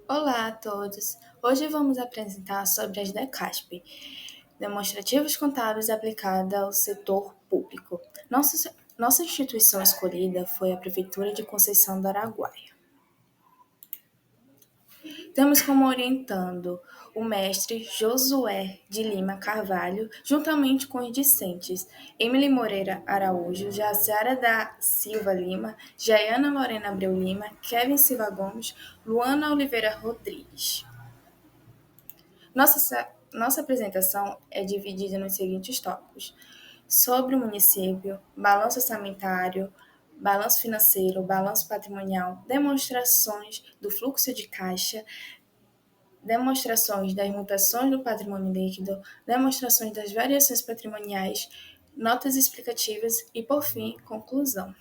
Olá a todos! Hoje vamos apresentar sobre as DECASP, demonstrativos contábeis aplicados ao setor público. Nossa instituição escolhida foi a Prefeitura de Conceição do Araguaia. Temos como orientando o mestre Josué de Lima Carvalho, juntamente com os discentes Emily Moreira Araújo, Jaciara da Silva Lima, Jaiana Lorena Abreu Lima, Kevin Silva Gomes, Luana Oliveira Rodrigues. Nossa apresentação é dividida nos seguintes tópicos: sobre o município, balanço orçamentário, balanço financeiro, balanço patrimonial, demonstrações do fluxo de caixa, demonstrações das mutações do patrimônio líquido, demonstrações das variações patrimoniais, notas explicativas e, por fim, conclusão.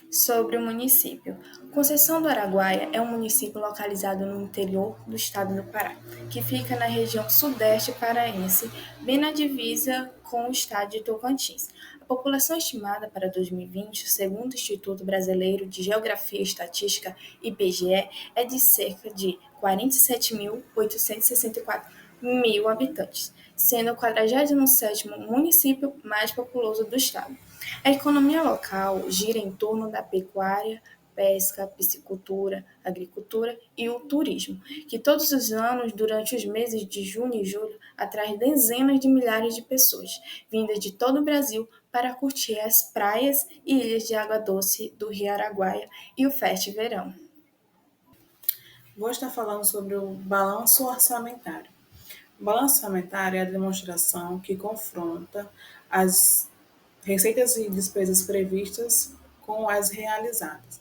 Sobre o município. Conceição do Araguaia é um município localizado no interior do estado do Pará, que fica na região sudeste paraense, bem na divisa com o estado de Tocantins. A população estimada para 2020, segundo o Instituto Brasileiro de Geografia e Estatística, IBGE, é de cerca de 47.864 mil habitantes, sendo o 47º município mais populoso do estado. A economia local gira em torno da pecuária, pesca, piscicultura, agricultura e o turismo, que todos os anos, durante os meses de junho e julho, atrai dezenas de milhares de pessoas, vindas de todo o Brasil para curtir as praias e ilhas de água doce do Rio Araguaia e o Fest Verão. Vou estar falando sobre o balanço orçamentário. O balanço orçamentário é a demonstração que confronta as receitas e despesas previstas com as realizadas.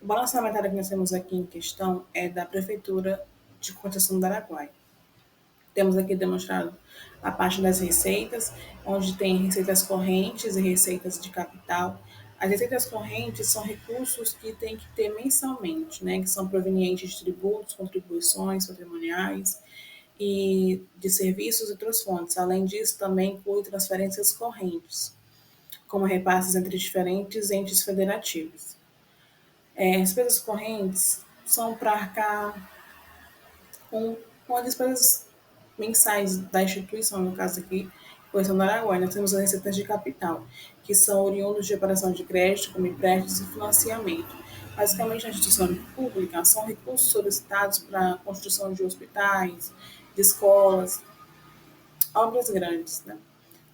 O balanço orçamentário que nós temos aqui em questão é da Prefeitura de Conceição do Araguaia. Temos aqui demonstrado a parte das receitas, onde tem receitas correntes e receitas de capital. As receitas correntes são recursos que tem que ter mensalmente, né, que são provenientes de tributos, contribuições patrimoniais e de serviços e outras fontes. Além disso, também inclui transferências correntes, como repasses entre diferentes entes federativos. Despesas correntes são para arcar com as despesas mensais da instituição, no caso aqui, Correção do Araguaia. Nós temos as receitas de capital, que são oriundos de operação de crédito, como empréstimos e financiamento. Basicamente, na instituição pública, são recursos solicitados para a construção de hospitais, de escolas, obras grandes. Né?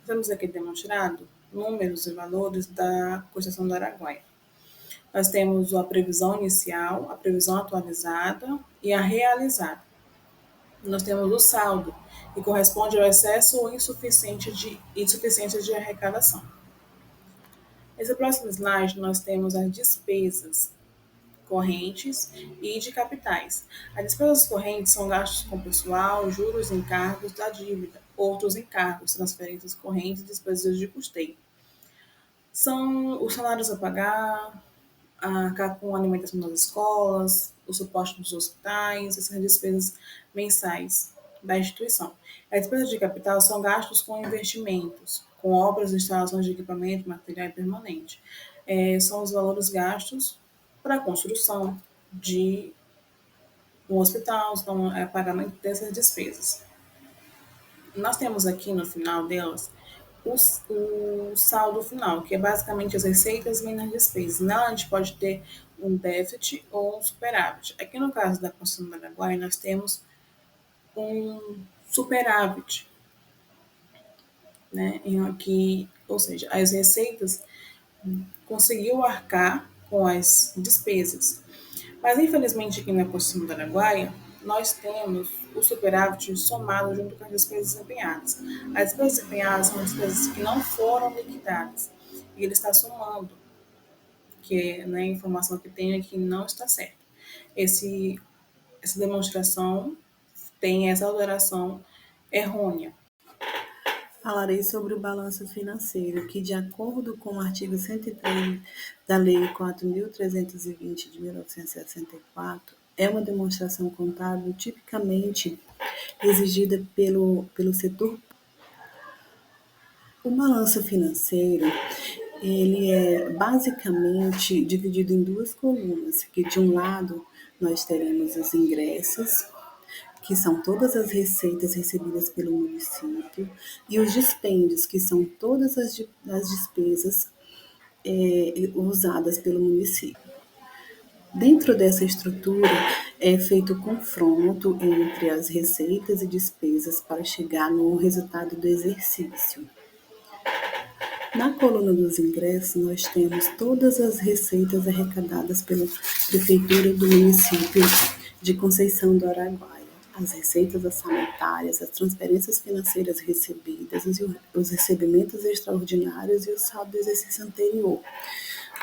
Temos aqui demonstrado números e valores da Conceição do Araguaia. Nós temos a previsão inicial, a previsão atualizada e a realizada. Nós temos o saldo, que corresponde ao excesso ou insuficiência de arrecadação. Nesse próximo slide, nós temos as despesas correntes e de capitais. As despesas correntes são gastos com pessoal, juros, encargos da dívida, outros encargos, transferências correntes e despesas de custeio. São os salários a pagar, com a alimentação das escolas, o suporte dos hospitais, essas despesas mensais da instituição. As despesas de capital são gastos com investimentos, com obras e instalações de equipamento, material permanente. São os valores gastos para a construção de um hospital, então, pagamento dessas despesas. Nós temos aqui no final delas o saldo final, que é basicamente as receitas menos as despesas. Nela a gente pode ter um déficit ou um superávit. Aqui no caso da Constituição do Araguaia, nós temos um superávit, né? Aqui, ou seja, as receitas conseguiu arcar com as despesas. Mas, infelizmente, aqui na Constituição do Araguaia, nós temos o superávit somado junto com as despesas empenhadas. As despesas empenhadas são despesas que não foram liquidadas. E ele está somando, que é, né, a informação que tem aqui não está certa. Essa demonstração tem essa alteração errônea. Falarei sobre o balanço financeiro, que, de acordo com o artigo 103 da Lei 4.320 de 1964, é uma demonstração contábil tipicamente exigida pelo setor. O balanço financeiro, ele é basicamente dividido em duas colunas, que de um lado nós teremos os ingressos, que são todas as receitas recebidas pelo município, e os dispêndios, que são todas as despesas usadas pelo município. Dentro dessa estrutura, é feito o confronto entre as receitas e despesas para chegar no resultado do exercício. Na coluna dos ingressos, nós temos todas as receitas arrecadadas pela Prefeitura do município de Conceição do Araguaia, as receitas orçamentárias, as transferências financeiras recebidas, os recebimentos extraordinários e o saldo do exercício anterior,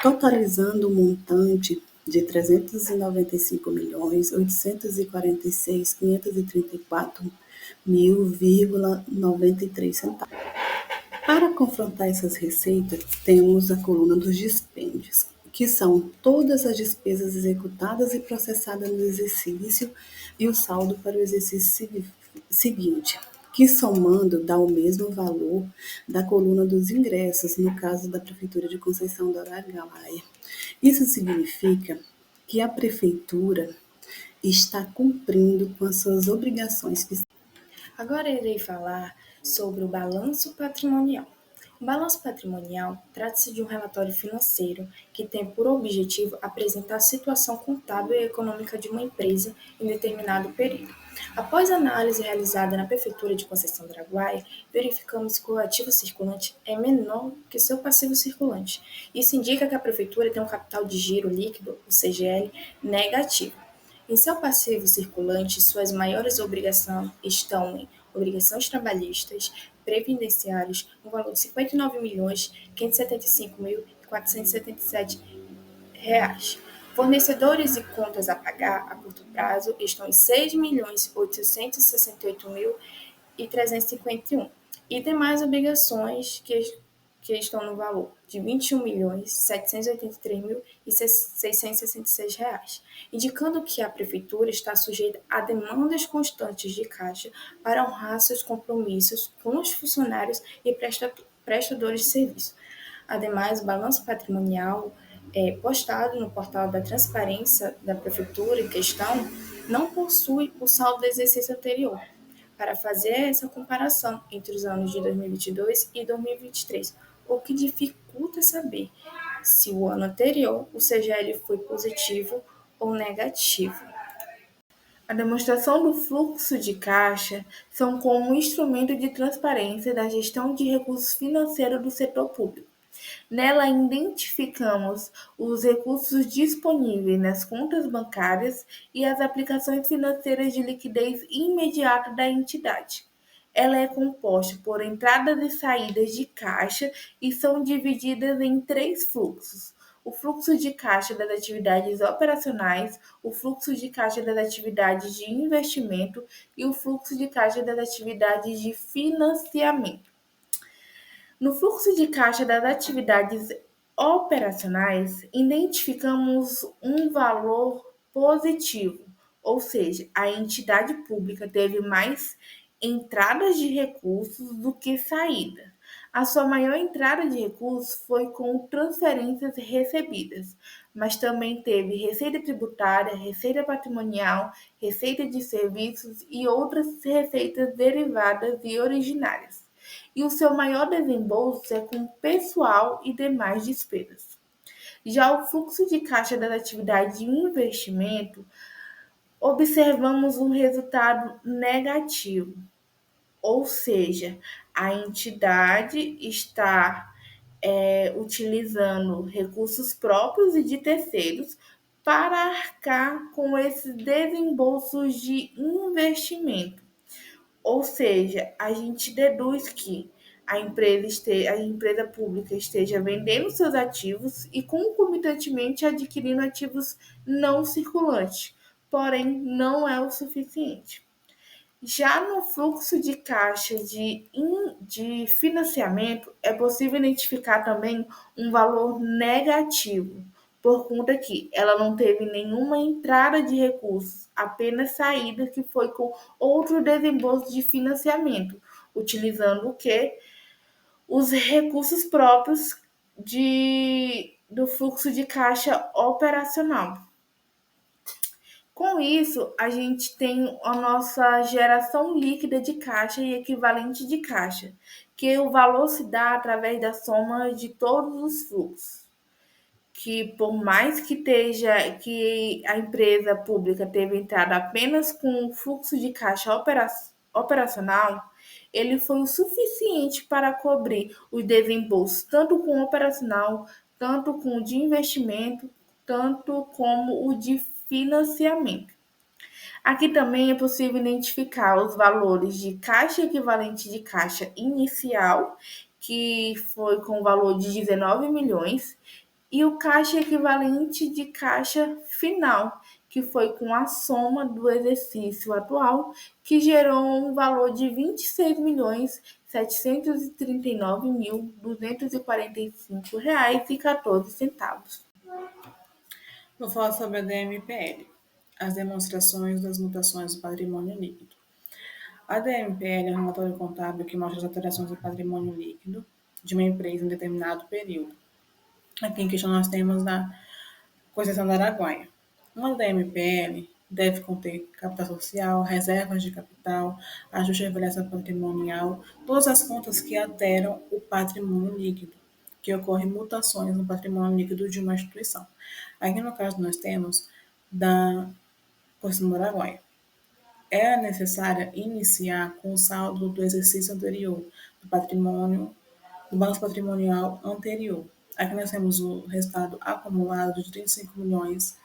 totalizando um montante de R$ 395.834.534,93. Para confrontar essas receitas, temos a coluna dos dispêndios, que são todas as despesas executadas e processadas no exercício e o saldo para o exercício seguinte, que somando dá o mesmo valor da coluna dos ingressos, no caso da Prefeitura de Conceição do Araguaia. Isso significa que a Prefeitura está cumprindo com as suas obrigações. Agora irei falar sobre o balanço patrimonial. O balanço patrimonial trata-se de um relatório financeiro que tem por objetivo apresentar a situação contábil e econômica de uma empresa em determinado período. Após a análise realizada na Prefeitura de Conceição do Araguaia, verificamos que o ativo circulante é menor que seu passivo circulante. Isso indica que a Prefeitura tem um capital de giro líquido, o CGL, negativo. Em seu passivo circulante, suas maiores obrigações estão em obrigações trabalhistas, previdenciários, no valor de R$ 59.575.477. Fornecedores e contas a pagar a curto prazo estão em R$ 6.868.351. E demais obrigações que estão no valor de R$ 21.783.666, indicando que a Prefeitura está sujeita a demandas constantes de caixa para honrar seus compromissos com os funcionários e prestadores de serviço. Ademais, o balanço patrimonial postado no portal da transparência da Prefeitura em questão não possui o saldo do exercício anterior, para fazer essa comparação entre os anos de 2022 e 2023, o que dificulta saber se o ano anterior o CGL foi positivo ou negativo. A demonstração do fluxo de caixa são como um instrumento de transparência da gestão de recursos financeiros do setor público. Nela identificamos os recursos disponíveis nas contas bancárias e as aplicações financeiras de liquidez imediata da entidade. Ela é composta por entradas e saídas de caixa e são divididas em 3 fluxos: o fluxo de caixa das atividades operacionais, o fluxo de caixa das atividades de investimento e o fluxo de caixa das atividades de financiamento. No fluxo de caixa das atividades operacionais, identificamos um valor positivo, ou seja, a entidade pública teve mais entradas de recursos do que saída. A sua maior entrada de recursos foi com transferências recebidas, mas também teve receita tributária, receita patrimonial, receita de serviços e outras receitas derivadas e originárias. E o seu maior desembolso é com pessoal e demais despesas. Já o fluxo de caixa das atividades de investimento, observamos um resultado negativo, ou seja, a entidade está utilizando recursos próprios e de terceiros para arcar com esses desembolsos de investimento. Ou seja, a gente deduz que a empresa pública esteja vendendo seus ativos e concomitantemente adquirindo ativos não circulantes, porém não é o suficiente. Já no fluxo de caixa de financiamento, é possível identificar também um valor negativo, por conta que ela não teve nenhuma entrada de recursos, apenas saída, que foi com outro desembolso de financiamento, utilizando o quê? Os recursos próprios do fluxo de caixa operacional. Com isso, a gente tem a nossa geração líquida de caixa e equivalente de caixa, que o valor se dá através da soma de todos os fluxos, que por mais que que a empresa pública teve entrado apenas com o fluxo de caixa operacional, ele foi o suficiente para cobrir os desembolsos, tanto com o operacional, tanto com o de investimento, tanto como o de financiamento. Aqui também é possível identificar os valores de caixa equivalente de caixa inicial, que foi com o valor de 19 milhões, e o caixa equivalente de caixa final, que foi com a soma do exercício atual, que gerou um valor de 26 milhões 739 mil 245 reais e 14 centavos. Vou falar sobre a DMPL, as demonstrações das mutações do patrimônio líquido. A DMPL é um relatório contábil que mostra as alterações do patrimônio líquido de uma empresa em determinado período. Aqui em questão nós temos a concessão da Araguaia. Uma DMPL deve conter capital social, reservas de capital, ajuste de avaliação patrimonial, todas as contas que alteram o patrimônio líquido, que ocorrem mutações no patrimônio líquido de uma instituição. Aqui no caso nós temos da concessão do Araguaia. É necessária iniciar com o saldo do exercício anterior, do patrimônio, do balanço patrimonial anterior. Aqui nós temos o resultado acumulado de 35 milhões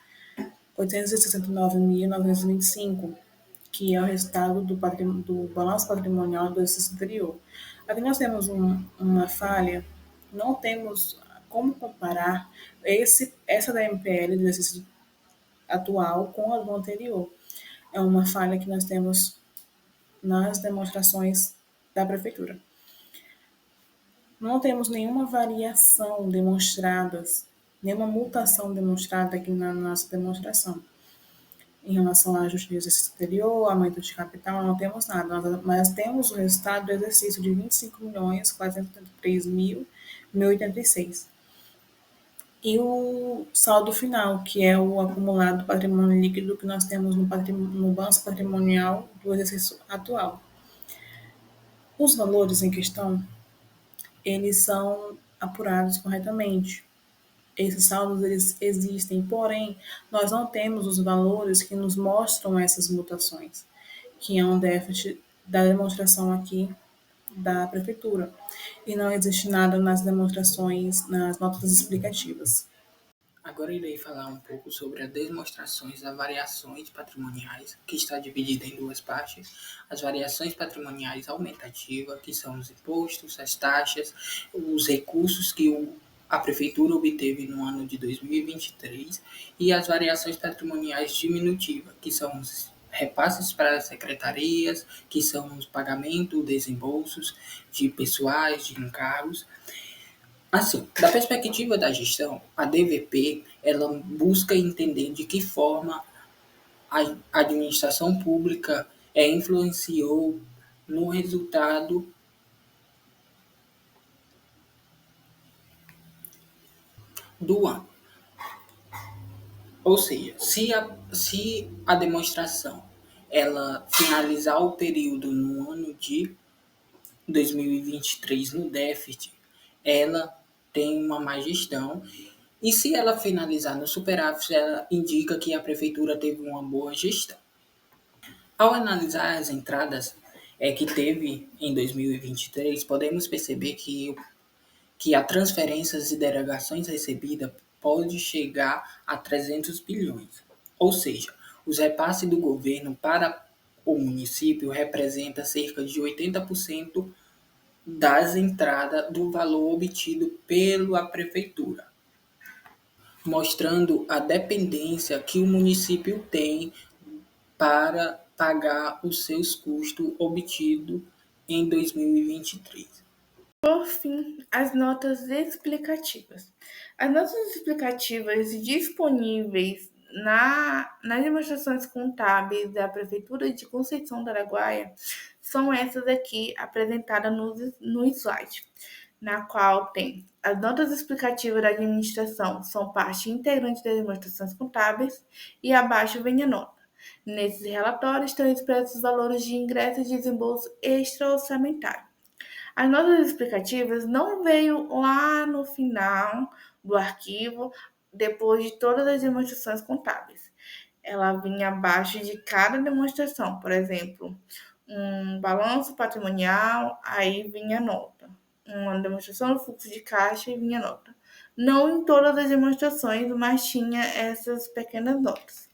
869.925, que é o resultado do balanço patrimonial do exercício anterior. Aqui nós temos uma falha, não temos como comparar essa da MPL do exercício atual com a do anterior. É uma falha que nós temos nas demonstrações da prefeitura. Não temos nenhuma variação demonstrada, nenhuma mutação demonstrada aqui na nossa demonstração. Em relação ao ajuste do exercício anterior, aumento de capital, não temos nada, mas temos o resultado do exercício de 25.483.086. E o saldo final, que é o acumulado do patrimônio líquido que nós temos no balanço patrimonial do exercício atual. Os valores em questão, eles são apurados corretamente. Esses saldos eles existem, porém, nós não temos os valores que nos mostram essas mutações, que é um déficit da demonstração aqui da prefeitura. E não existe nada nas demonstrações, nas notas explicativas. Agora irei falar um pouco sobre as demonstrações das variações patrimoniais, que está dividida em duas partes. As variações patrimoniais aumentativas, que são os impostos, as taxas, os recursos que a prefeitura obteve no ano de 2023, e as variações patrimoniais diminutivas, que são os repasses para as secretarias, que são os pagamentos, desembolsos de pessoais, de encargos. Assim, da perspectiva da gestão, a DVP ela busca entender de que forma a administração pública influenciou no resultado do ano. Ou seja, se a demonstração ela finalizar o período no ano de 2023 no déficit, ela tem uma má gestão. E se ela finalizar no superávit, ela indica que a prefeitura teve uma boa gestão. Ao analisar as entradas que teve em 2023, podemos perceber que a transferências e derogações recebidas pode chegar a 300 bilhões. Ou seja, os repasses do governo para o município representa cerca de 80% das entradas do valor obtido pela prefeitura, mostrando a dependência que o município tem para pagar os seus custos obtidos em 2023. Por fim, as notas explicativas. As notas explicativas disponíveis nas demonstrações contábeis da Prefeitura de Conceição do Araguaia são essas aqui apresentadas no slide, na qual tem as notas explicativas da administração, são parte integrante das demonstrações contábeis, e abaixo vem a nota. Nesses relatórios estão expressos os valores de ingresso e desembolso extra-orçamentário. As notas explicativas não veio lá no final do arquivo, depois de todas as demonstrações contábeis. Ela vinha abaixo de cada demonstração, por exemplo, um balanço patrimonial, aí vinha nota. Uma demonstração do fluxo de caixa e vinha nota. Não em todas as demonstrações, mas tinha essas pequenas notas.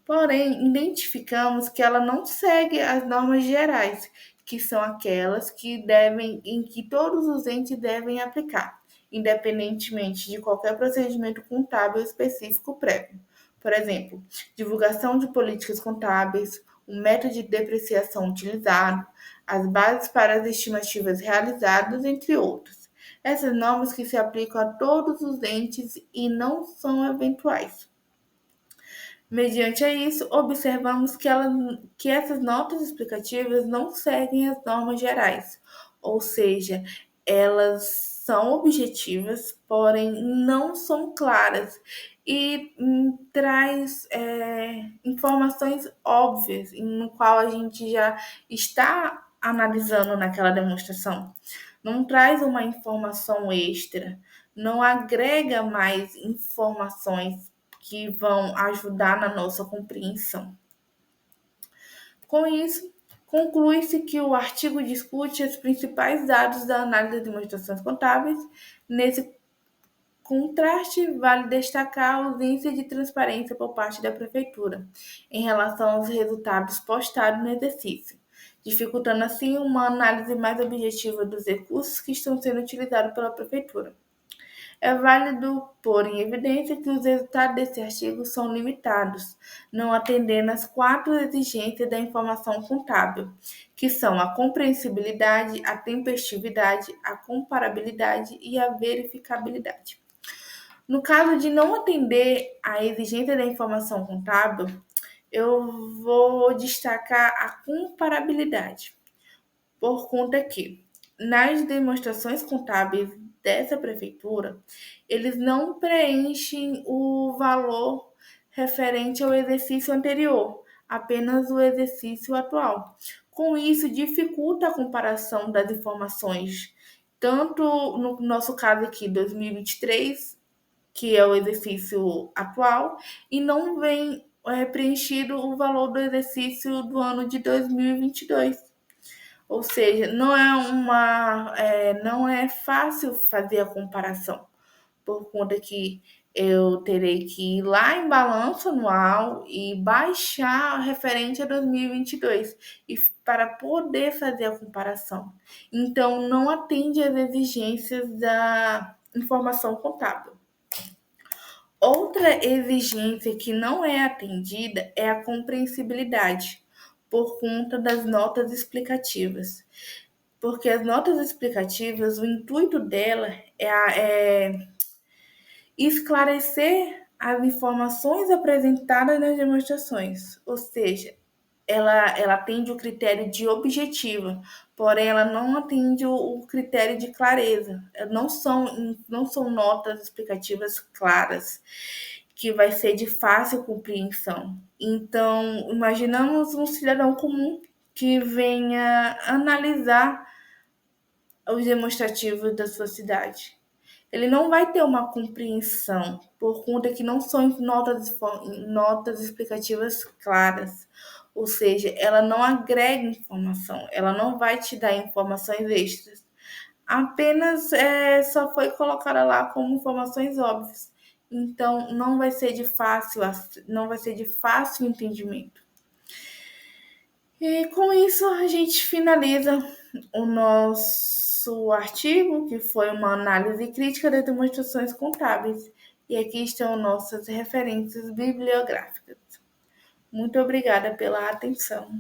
Porém, identificamos que ela não segue as normas gerais, que são aquelas em que todos os entes devem aplicar, independentemente de qualquer procedimento contábil específico prévio. Por exemplo, divulgação de políticas contábeis, o método de depreciação utilizado, as bases para as estimativas realizadas, entre outros. Essas normas que se aplicam a todos os entes e não são eventuais. Mediante a isso, observamos que essas notas explicativas não seguem as normas gerais, ou seja, elas são objetivas, porém não são claras e traz informações óbvias, no qual a gente já está analisando naquela demonstração. Não traz uma informação extra, não agrega mais informações que vão ajudar na nossa compreensão. Com isso, conclui-se que o artigo discute os principais dados da análise de demonstrações contábeis. Nesse contraste, vale destacar a ausência de transparência por parte da Prefeitura em relação aos resultados postados no exercício, dificultando assim uma análise mais objetiva dos recursos que estão sendo utilizados pela Prefeitura. É válido pôr em evidência que os resultados desse artigo são limitados, não atendendo às 4 exigências da informação contábil, que são a compreensibilidade, a tempestividade, a comparabilidade e a verificabilidade. No caso de não atender à exigência da informação contábil, eu vou destacar a comparabilidade, por conta que, nas demonstrações contábeis dessa prefeitura, eles não preenchem o valor referente ao exercício anterior, apenas o exercício atual. Com isso, dificulta a comparação das informações, tanto no nosso caso aqui, 2023, que é o exercício atual, e não vem preenchido o valor do exercício do ano de 2022. Ou seja, não é fácil fazer a comparação, por conta que eu terei que ir lá em balanço anual e baixar referente a 2022 e para poder fazer a comparação. Então, não atende às exigências da informação contábil. Outra exigência que não é atendida é a compreensibilidade, por conta das notas explicativas. Porque as notas explicativas, o intuito dela é esclarecer as informações apresentadas nas demonstrações, ou seja, ela atende o critério de objetiva, porém ela não atende o critério de clareza. Não são notas explicativas claras, que vai ser de fácil compreensão. Então, imaginamos um cidadão comum que venha analisar os demonstrativos da sua cidade. Ele não vai ter uma compreensão, por conta que não são notas explicativas claras. Ou seja, ela não agrega informação, ela não vai te dar informações extras. Apenas só foi colocada lá como informações óbvias. Então, não vai ser de fácil entendimento. E com isso, a gente finaliza o nosso artigo, que foi uma análise crítica das demonstrações contábeis. E aqui estão nossas referências bibliográficas. Muito obrigada pela atenção.